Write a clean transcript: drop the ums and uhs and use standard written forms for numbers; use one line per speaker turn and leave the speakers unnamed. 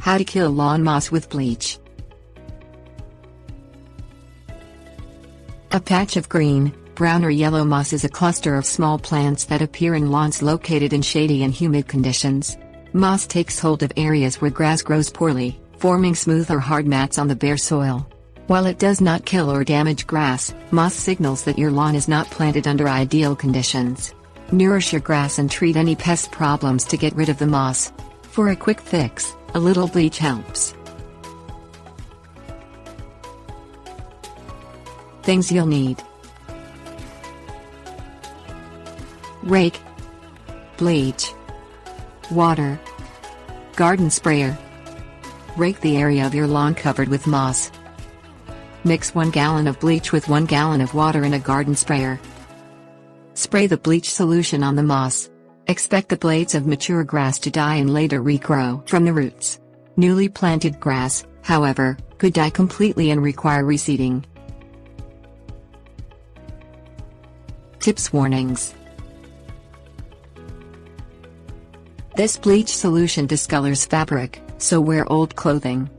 How to kill lawn moss with bleach. A patch of green, brown or yellow moss is a cluster of small plants that appear in lawns located in shady and humid conditions. Moss takes hold of areas where grass grows poorly, forming smooth or hard mats on the bare soil. While it does not kill or damage grass, moss signals that your lawn is not planted under ideal conditions. Nourish your grass and treat any pest problems to get rid of the moss. For a quick fix, a little bleach helps. Things you'll need: rake, bleach, water, garden sprayer. Rake the area of your lawn covered with moss. Mix 1 gallon of bleach with 1 gallon of water in a garden sprayer. Spray the bleach solution on the moss. Expect the blades of mature grass to die and later regrow from the roots. Newly planted grass, however, could die completely and require reseeding. Tips: warnings. This bleach solution discolors fabric, so wear old clothing.